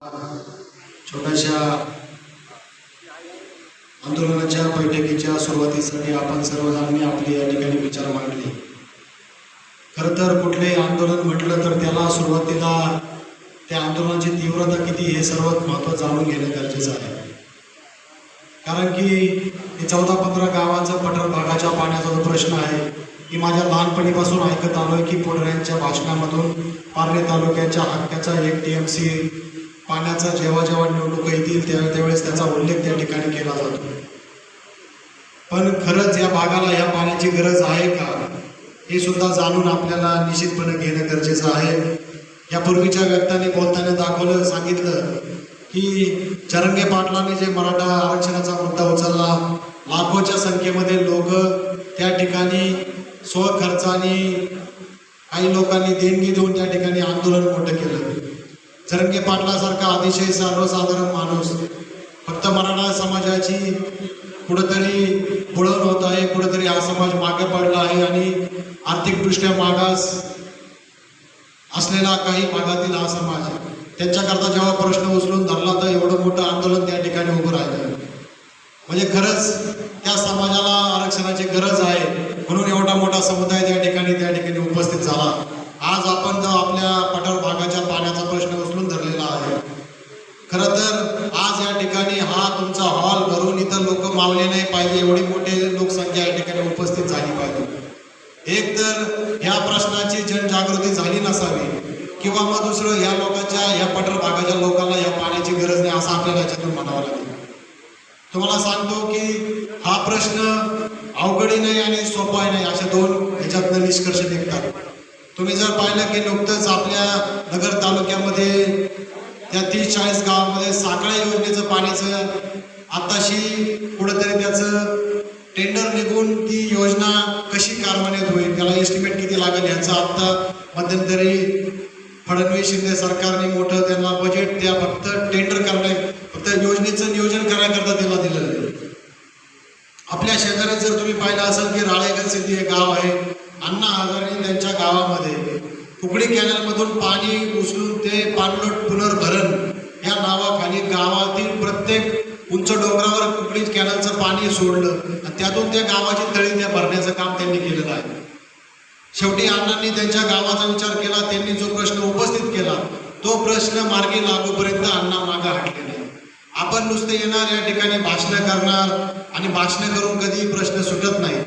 छोट्याशा आंदोलनाच्या बैठकीच्या सुरुवातीसाठी आपण सर्वजणांनी आपले या ठिकाणी विचार मांडले। खरं तर कुठलेही आंदोलन म्हटलं तर त्याला सुरुवातीला त्या आंदोलनाची तीव्रता किती हे सर्वात महत्त्व जाणून घेणं गरजेचं आहे। कारण की 14-15 गावांचा पठार भागाच्या पाण्याचा जो प्रश्न आहे की माझ्या लहानपणीपासून ऐकत आलोय की पुढऱ्यांच्या भाषणामधून पारनेर तालुक्याच्या हक्काचा 1 TMC पाण्याचा जेव्हा निवडणूक येतील त्यावेळेस त्याचा उल्लेख त्या ठिकाणी केला जातो। पण खरंच या भागाला या पाण्याची गरज आहे का हे सुद्धा जाणून आपल्याला निश्चितपणे घेणं गरजेचं आहे। यापूर्वीच्या व्यक्तींनी बोलताना सांगितलं की चरंगे पाटलांनी जे मराठा आरक्षणाचा मुद्दा उचलला, लाखोच्या संख्येमध्ये लोक त्या ठिकाणी स्वखर्चाने काही लोकांनी देणगी देऊन त्या ठिकाणी आंदोलन मोठं केलं। चरंगे पाटलासारखा अतिशय सर्वसाधारण माणूस फक्त मराठा समाजाची कुठंतरी बुळवण होत आहे, कुठंतरी हा समाज मागे पडला आहे आणि आर्थिकदृष्ट्या मागास असलेला काही भागातील हा समाज त्यांच्याकरता जेव्हा प्रश्न उचलून धरला तर एवढं मोठं आंदोलन त्या ठिकाणी उभं राहिलं। म्हणजे खरंच त्या समाजाला आरक्षणाची गरज आहे म्हणून एवढा मोठा समुदाय त्या ठिकाणी उपस्थित झाला। आज आपण जो आपल्या पठार भागाच्या पाण्याचा प्रश्न उचलून धरलेला आहे, खरं तर आज या ठिकाणी हा तुमचा हॉल भरून इथं लोक मावले नाही पाहिजे, एवढी मोठी लोकसंख्या या ठिकाणी उपस्थित झाली पाहिजे। एक तर ह्या प्रश्नाची जनजागृती झाली नसावी किंवा मग दुसरं ह्या लोकांच्या ह्या पठार भागाच्या लोकांना या पाण्याची गरज नाही असं आपल्याला याच्यातून म्हणावं लागेल। तुम्हाला सांगतो की हा प्रश्न अवघडही नाही आणि सोपाही नाही अशा दोन ह्याच्यातनं निष्कर्ष निघतात। तुम्ही जर पाहिलं की नुकतंच आपल्या नगर तालुक्यामध्ये त्या 30-40 गावामध्ये साखळा योजनेचं पाण्याचं आताशी कुठंतरी त्याचं टेंडर निघून ती योजना कशी कार्यान्वित होईल, त्याला एस्टिमेट किती लागेल ह्याचं आत्ता मध्यंतरी फडणवीस शिंदे सरकारने मोठं त्यांना बजेट त्या फक्त टेंडर फक्त योजनेचं नियोजन करण्याकरता त्याला दिलेलं आहे। आपल्या शेजारी जर तुम्ही पाहिलं असेल की राळेगण सिद्धी हे गाव आहे, अण्णा हजारे त्यांच्या गावामध्ये कुकडी कॅनलमधून पाणी उचलून ते पाणलोट पुनर्भरण या नावाखाली गावातील प्रत्येक उंच डोंगरावर कुकडी कॅनलचं पाणी सोडलं आणि त्यातून त्या गावाची तळी त्या भरण्याचं काम त्यांनी केलेलं आहे। शेवटी अण्णांनी त्यांच्या गावाचा विचार केला, त्यांनी जो प्रश्न उपस्थित केला तो प्रश्न मार्गी लागूपर्यंत अण्णा मागे हटले नाही। आपण नुसते येणार या ठिकाणी भाषण करणार आणि भाषण करून कधी प्रश्न सुटत नाही।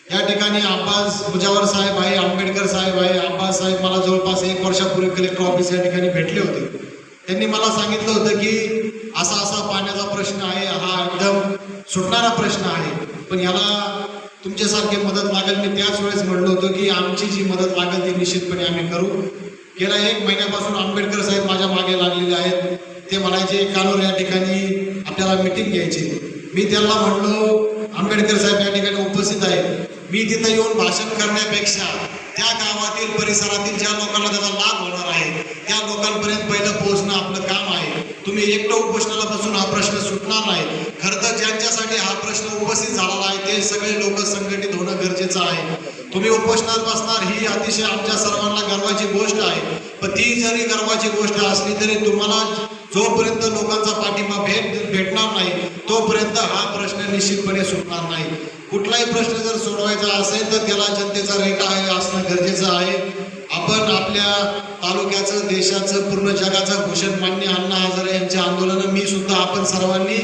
या ठिकाणी अब्बास मुजावर साहेब आहे, आंबेडकर साहेब आहे। अब्बास साहेब मला जवळपास 1 वर्षापूर्वी कलेक्टर ऑफिस या ठिकाणी भेटले होते। त्यांनी मला सांगितलं होतं की असा पाण्याचा प्रश्न आहे, हा एकदम सुटणारा प्रश्न आहे, पण याला तुमच्यासारखी मदत लागेल। मी त्याच वेळेस म्हणलो होतो की आमची जी मदत लागेल ती निश्चितपणे आम्ही करू। गेल्या 1 महिन्यापासून आंबेडकर साहेब माझ्या मागे लागलेले आहेत। ते म्हणायचे कानूर या ठिकाणी आपल्याला मीटिंग घ्यायची। मी त्यांना म्हणलो आंबेडकर साहेब या ठिकाणी उपस्थित आहेत, मी तिथं येऊन भाषण करण्यापेक्षा त्या गावातील परिसरातील ज्या लोकांना त्याचा लाभ होणार आहे त्या लोकांपर्यंत पहिलं पोहोचणं आपलं काम आहे। तुम्ही एकटं उपोषणाला बसून हा प्रश्न सुटणार नाही। खरं तर ज्यांच्यासाठी हा प्रश्न उपस्थित झालेला आहे ते सगळे लोक संघटित होणं गरजेचं आहे। तुम्ही उपोषणात बसणार ही अतिशय आमच्या सर्वांना गर्वाची गोष्ट आहे, पण ती जरी गर्वाची गोष्ट असली तरी तुम्हाला जोपर्यंत लोकांचा पाठिंबा भेटणार नाही तोपर्यंत हा प्रश्न निश्चितपणे सुटणार नाही। कुठलाही प्रश्न जर सोडवायचा असेल तर त्याला जनतेचा रेटा आहे असणं गरजेचं आहे। आपण आपल्या तालुक्याचं, देशाचं, पूर्ण जगाचं भूषण मान्य अण्णा हजारे यांचे आंदोलन मी सुद्धा आपण सर्वांनी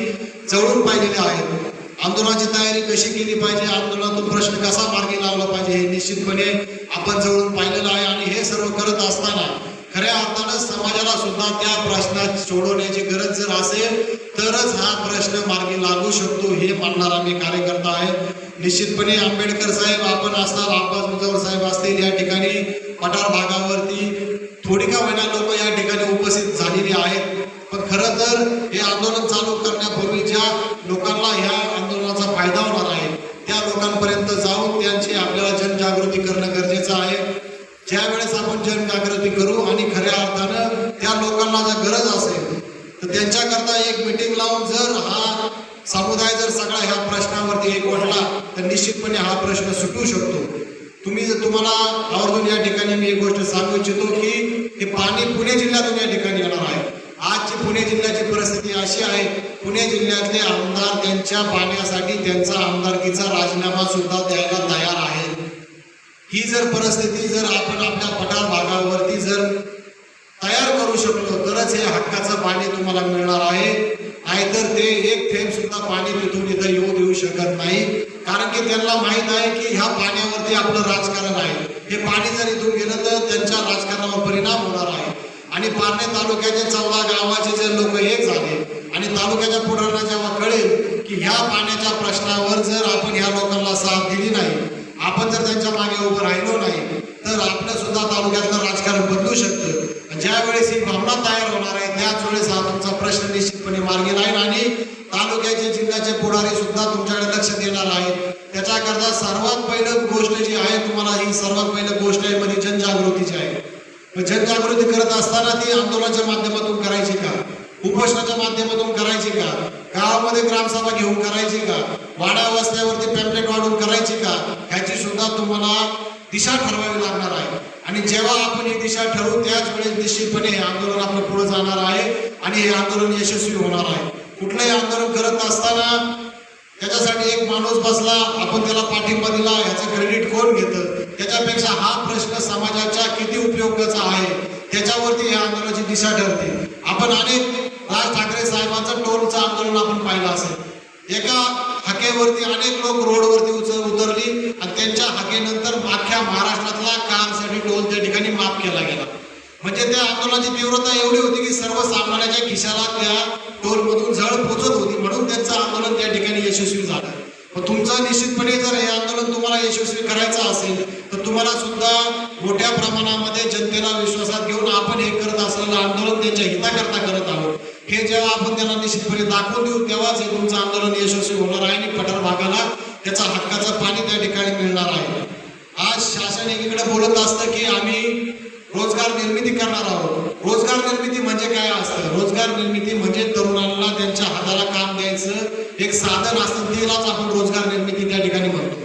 जवळून पाहिलेले आहेत। आंदोलनाची तयारी कशी केली पाहिजे, आंदोलनातून प्रश्न कसा मार्गी लावला पाहिजे हे निश्चितपणे आपण जवळून पाहिलेलं आहे। आणि हे सर्व करत असताना खऱ्या अर्थानं समाजाला सुद्धा त्या प्रश्नात सोडवण्याची गरज जर असेल तरच हा प्रश्न मार्गी लागू शकतो हे मानणारा मी कार्यकर्ता आहे। निश्चितपणे आंबेडकर साहेब आपण असणार, अब्बास मुजावर साहेब असतील, या ठिकाणी पठार भागावरती थोडी का होईना लोक या ठिकाणी उपस्थित झालेली आहेत। पण खरं तर हे आंदोलन चालू करण्यापूर्वी ज्या लोकांना ह्या आंदोलनाचा फायदा होणार आहे त्या लोकांपर्यंत जाऊन त्यांची आपल्याला जनजागृती करणं गरजेचं आहे। ज्या वेळेस आपण जनजागृती करू आणि खऱ्या अर्थानं त्या लोकांना जर गरज असेल तर त्यांच्याकरता एक मीटिंग लावून जर हा समुदाय जर सगळा ह्या प्रश्नावरती एकवटला तर निश्चितपणे हा प्रश्न सुटू शकतो। तुम्हाला आवर्जून या ठिकाणी मी एक गोष्ट सांगू इच्छितो की हे पाणी पुणे जिल्ह्यातून या ठिकाणी येणार आहे। आजची पुणे जिल्ह्याची परिस्थिती अशी आहे, पुणे जिल्ह्यातले आमदार त्यांच्या पाण्यासाठी त्यांचा आमदारकीचा राजीनामा सुद्धा द्यायला तयार आहेत. ही जर परिस्थिती जर आपण आपल्या पठार भागावरती जर तयार करू शकलो तरच हे हक्काचं पाणी तुम्हाला मिळणार आहे. नाहीतर ते एक थेंब सुद्धा पाणी तिथून इथं येऊ देऊ शकत नाही. कारण की त्यांना माहित आहे की ह्या पाण्यावरती आपलं राजकारण आहे. हे पाणी जर इथून गेलं तर त्यांच्या राजकारणावर परिणाम होणार आहे. आणि पारणे तालुक्याचे 14 गावाचे जे लोक एक झाले आणि तालुक्याच्या पुढाऱ्यांना जेव्हा कळेल की ह्या पाण्याच्या प्रश्नावर जर आपण ह्या लोकांना साथ दिली नाही, आपण जर त्यांच्या मागे उभं राहिलो नाही तर आपलं सुद्धा तालुक्यातलं राजकारण बदलू शकतं. ज्या वेळेस ही भावना तयार होणार आहे त्याच वेळेस हा तुमचा प्रश्न निश्चितपणे मार्गी राहील आणि तालुक्याचे जिल्ह्याचे पुढारी सुद्धा तुमच्याकडे लक्ष देणार आहेत. त्याच्याकरता सर्वात पहिलं गोष्ट जी आहे, तुम्हाला ही सर्वात पहिलं गोष्ट आहे मध्ये जनजागृतीची आहे. जनजागृती करत असताना ती आंदोलनाच्या माध्यमातून करायची का, उपोषणाच्या माध्यमातून करायची का, गावामध्ये ग्रामसभा घेऊन करायची का, वाड्या वस्त्यावरती पॅम्पलेट वाढवून करायची का, ह्याची सुद्धा तुम्हाला दिशा ठरवावी लागणार आहे. आणि जेव्हा आपण ही दिशा ठरवू त्याच वेळेस निश्चितपणे हे आंदोलन आपलं पुढे जाणार आहे आणि हे आंदोलन यशस्वी होणार आहे. कुठलंही आंदोलन करत असताना त्याच्यासाठी एक माणूस बसला, आपण त्याला पाठिंबा दिला, याचं क्रेडिट कोण घेतं, त्याच्यापेक्षा हा प्रश्न समाजाच्या किती उपयोगाचा आहे त्याच्यावरती या आंदोलनाची दिशा ठरते. आपण अनेक राज ठाकरे साहेबांचं टोलचं आंदोलन आपण पाहिलं असेल. एका हाकेवरती अनेक लोक रोडवरती उतरली आणि त्यांच्या हाकेनंतर अख्ख्या महाराष्ट्रातला कारसाठी टोल त्या ठिकाणी माफ केला गेला. म्हणजे त्या आंदोलनाची तीव्रता एवढी होती की सर्वसामान्याच्या खिशाला त्या टोलमधून झळ पोचत होती, म्हणून त्यांचं आंदोलन त्या ठिकाणी यशस्वी झालं. तुमचं निश्चितपणे जर हे आंदोलन तुम्हाला यशस्वी करायचं असेल तर तुम्हाला सुद्धा मोठ्या प्रमाणामध्ये जनतेला विश्वासात घेऊन आपण हे करत असलेलं आंदोलन त्यांच्या हिताकरता करत आहोत हे जेव्हा आपण त्यांना निश्चितपणे दाखवून देऊ तेव्हाच हे तुमचं आंदोलन यशस्वी होणार आहे आणि पठार भागाला त्याचा हक्काचं पाणी त्या ठिकाणी मिळणार आहे. आज शासन एकीकडे बोलत असतं की आम्ही रोजगार निर्मिती करणार आहोत. रोजगार निर्मिती म्हणजे काय असतं? रोजगार निर्मिती म्हणजे तरुणांना त्यांच्या हाताला काम द्यायचं एक साधन असतं, त्यालाच आपण रोजगार निर्मिती त्या ठिकाणी म्हणतो.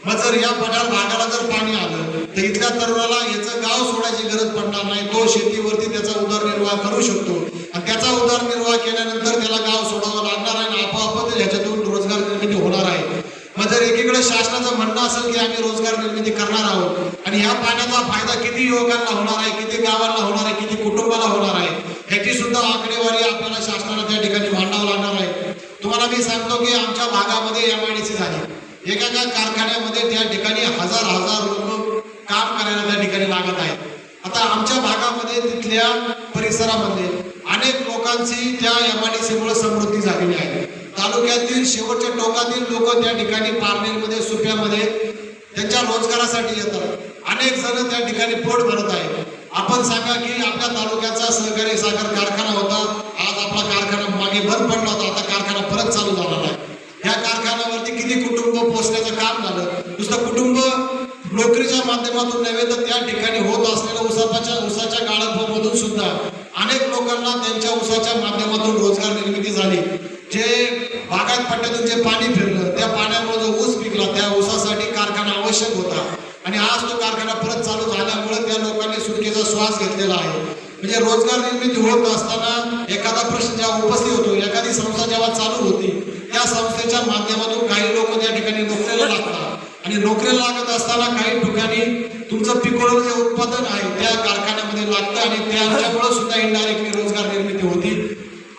मग जर या पठार भागाला जर पाणी आलं तर इथल्या तरुणाला याचं गाव सोडायची गरज पडणार नाही. तो शेतीवरती त्याचा उदरनिर्वाह करू शकतो आणि त्याचा उदरनिर्वाह केल्यानंतर त्याला गाव सोडावं लागणार आहे आणि आपोआपच ह्याच्यातून रोजगार निर्मिती होणार आहे. मग जर एकीकडे शासनाचं म्हणणं असेल की आम्ही रोजगार निर्मिती करणार आहोत आणि ह्या पाण्याचा फायदा किती युवकांना होणार आहे, किती गावांना होणार आहे, किती कुटुंबाला होणार आहे, ह्याची सुद्धा आकडेवारी आपल्याला शासनाला त्या ठिकाणी मांडावं लागणार आहे. तुम्हाला मी सांगतो की आमच्या भागामध्ये MIDC झाली. एका कारखान्यामध्ये त्या ठिकाणी हजार लोक काम करायला त्या ठिकाणी लागत आहेत. आता आमच्या भागामध्ये तिथल्या परिसरामध्ये अनेक लोकांची त्या MIDC मुळे समृद्धी झालेली आहे. तालुक्यातील शेवटच्या टोकातील लोक त्या ठिकाणी पारनेरमध्ये सुप्यामध्ये त्यांच्या रोजगारासाठी येतात. अनेक जण त्या ठिकाणी पोट भरत आहेत. आपण सांगा की आपल्या तालुक्याचा सहकारी साखर कारखाना होता, आज आपला कारखाना मागे बंद पडला होता, आता कारखाना परत चालू झाला आहे. या कारखान्यावरती किती कुटुंब पोचण्याचं काम झालं. नुसतं कुटुंब नोकरीच्या माध्यमातून नव्हे तर त्या ठिकाणी होत असलेल्या ऊसाच्या गाळपामधून सुद्धा अनेक लोकांना त्यांच्या ऊसाच्या माध्यमातून रोजगार निर्मिती झाली. जे बागायत पट्ट्यातून जे पाणी फिरलं त्या पाण्यामुळे जो ऊस पिकला त्या ऊसासाठी कारखाना आवश्यक होता आणि आज तो कारखाना परत चालू झाल्यामुळे त्या लोकांनी सुटकेचा श्वास घेतलेला आहे. म्हणजे रोजगार निर्मिती होत असताना एखादा प्रश्न जेव्हा उपस्थित होतो, एखादी संस्था जेव्हा चालू होती त्या संस्थेच्या माध्यमातून काही लोक त्या ठिकाणी नोकरीला लागतात आणि नोकरीला लागत असताना काही ठिकाणी तुमचं पिकवलेलं जे उत्पादन आहे त्या कारखान्यामध्ये लागतं आणि त्यामुळे सुद्धा इनडायरेक्टली रोजगार निर्मिती होती.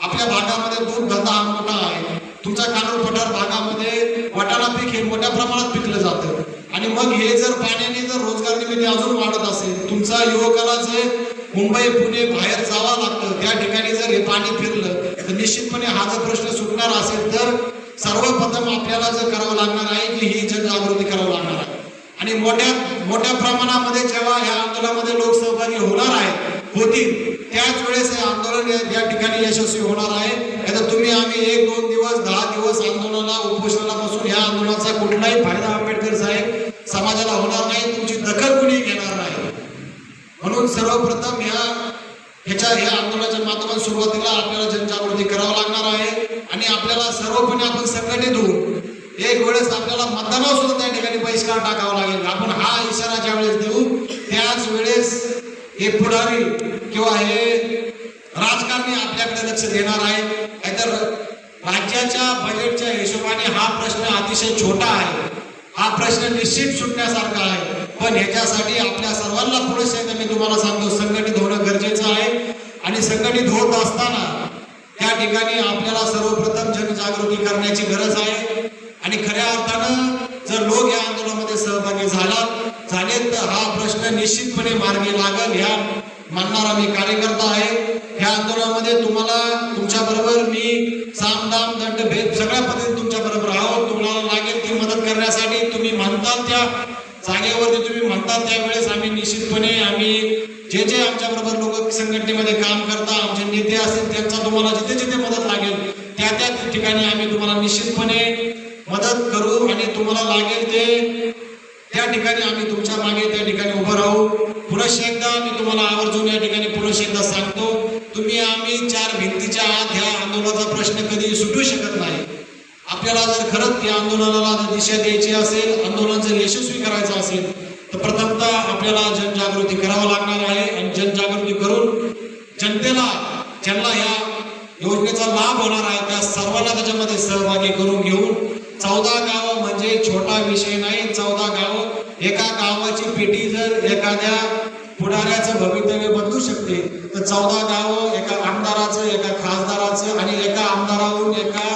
आपल्या भागामध्ये दूध धंदा हा मोठा आहे. तुमच्या कानूर पठार भागामध्ये वाटाणा पीक हे मोठ्या प्रमाणात पिकलं जातं आणि मग हे जर पाण्याने जर रोजगार निर्मिती अजून वाढत असेल, तुमचा युवकाला जे मुंबई पुणे बाहेर जावं लागतं त्या ठिकाणी जर हे पाणी फिरलं तर निश्चितपणे हा जर प्रश्न सुटणार असेल तर सर्वप्रथम आपल्याला जर करावं लागणार आहे की ही जनजागृती करावं लागणार आहे. आणि मोठ्या प्रमाणामध्ये जेव्हा या आंदोलनामध्ये लोक सहभागी होणार होतील त्याच वेळेस हे आंदोलन या ठिकाणी यशस्वी होणार आहे. आता तुम्ही आम्ही 1-2 दिवस 10 दिवस आंदोलनाला उपोषणाला बसून या आंदोलनाचा कुठलाही फायदा आंबेडकर साहेब समाजाला होणार नाही, तुमची दखल कुणी घेणार नाही. म्हणून सर्वप्रथम ह्या आंदोलनाच्या माध्यमातून सुरुवातीला आपल्याला जनजागृती करावं लागणार आहे आणि आपल्याला सर्वपणे आपण संघटित होऊन एक वेळेस आपल्याला मतदानावर सुद्धा त्या ठिकाणी बहिष्कार टाकावा लागेल. आपण हा इशारा ज्या वेळेस देऊ त्याच वेळेस हे पुढारी किंवा हे राजकारणी आपल्याकडे लक्ष देणार आहे, नाहीतर राज्याच्या बजेटच्या हिशोबाने हा प्रश्न अतिशय छोटा आहे, हा प्रश्न निश्चित सुटण्यासारखा आहे. पण ह्याच्यासाठी आपल्या सर्वांना पुढे एकदा मी तुम्हाला सांगतो, संघटित होणं गरजेचं आहे. आणि संघटित होत असताना त्या ठिकाणी आपल्याला सर्वप्रथम जनजागृती करण्याची गरज आहे. आणि खऱ्या अर्थानं जर लोक या आंदोलनामध्ये सहभागी झाले तर हा प्रश्न निश्चितपणे मार्गी लागेल. ह्या मानणारा मी कार्यकर्ता आहे. ह्या आंदोलनामध्ये तुम्हाला तुमच्या बरोबर मी साम दाम दंड भेद सगळ्या पद्धतीने तुमच्या बरोबर आहोत. तुम्हाला लागेल ती मदत करण्यासाठी तुम्ही म्हणताल त्या जागेवरती तुम्ही म्हणताल त्यावेळेस आम्ही निश्चितपणे जे जे आमच्या बरोबर लोक संघटनेमध्ये काम करतात, आमचे नेते असतील, त्यांचा तुम्हाला जिथे जिथे मदत लागेल त्या त्या ठिकाणी आम्ही तुम्हाला निश्चितपणे मदत करू आणि तुम्हाला लागेल ते त्या ठिकाणी आम्ही तुमच्या मागे त्या ठिकाणी उभं राहू. पुन्हा एकदा मी तुम्हाला आवर्जून या ठिकाणी पुन्हा एकदा सांगतो, तुम्ही आम्ही चार भिंतीच्या आत ह्या आंदोलनाचा प्रश्न कधी सुटू शकत नाही. आपल्याला जर खरंच या आंदोलनाला दिशा द्यायची असेल, आंदोलन जर यशस्वी करायचं असेल तर प्रथमतः आपल्याला जनजागृती करावं लागणार आहे. आणि जनजागृती करून जनतेला ज्यांना या योजनेचा लाभ होणार आहे त्या सर्वांना त्याच्यामध्ये सहभागी करून घेऊन 14 गावं म्हणजे छोटा विषय नाही. 14 गावं, एका गावाची पेटी जर एखाद्या पुढाऱ्याचं भवितव्य बदलू शकते तर 14 गावं एका आमदाराचं, एका खासदाराचं आणि एका आमदाराहून एका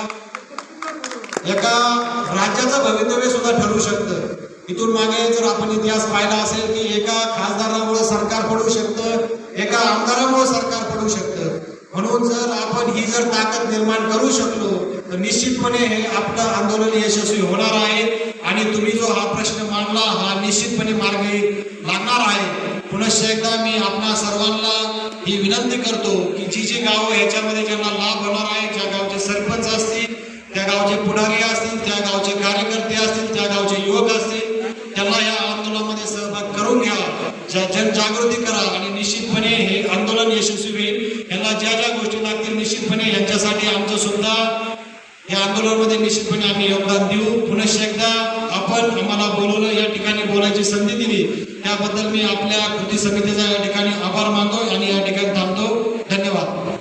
राज्याचं भवितव्य सुद्धा ठरू शकतं. इथून मागे जर आपण इतिहास पाहिला असेल की एका खासदारामुळे सरकार पडू शकतं, एका आमदारामुळे सरकार पडू शकतं. म्हणून जर आपण ही जर ताकद निर्माण करू शकलो तर निश्चितपणे हे आपलं आंदोलन यशस्वी होणार आहे. आणि तुम्ही जो हा प्रश्न मांडला हा निश्चितपणे मार्गी लागणार आहे. पुन्हा एकदा मी आपणा सर्वांना ही विनंती करतो की जी गावं ह्याच्यामध्ये ज्यांना लाभ होणार आहे, ज्या गावचे सरपंच असतील, त्या गावचे पुढारी असतील, त्या गावचे कार्यकर्ते असतील, त्या गावचे युवक असतील, त्यांना या आंदोलनामध्ये सहभाग करून घ्या, जनजागृती करा आणि निश्चितपणे हे आंदोलन यशस्वी होईल. यांना ज्या ज्या गोष्टी लागतील निश्चितपणे यांच्यासाठी आमचं सुद्धा या आंदोलनामध्ये निश्चितपणे आम्ही योगदान देऊ. पुन्हा एकदा आपण आम्हाला बोलवलं, या ठिकाणी बोलायची संधी दिली त्याबद्दल मी आपल्या कृती समितीचा या ठिकाणी आभार मानतो आणि या ठिकाणी थांबतो.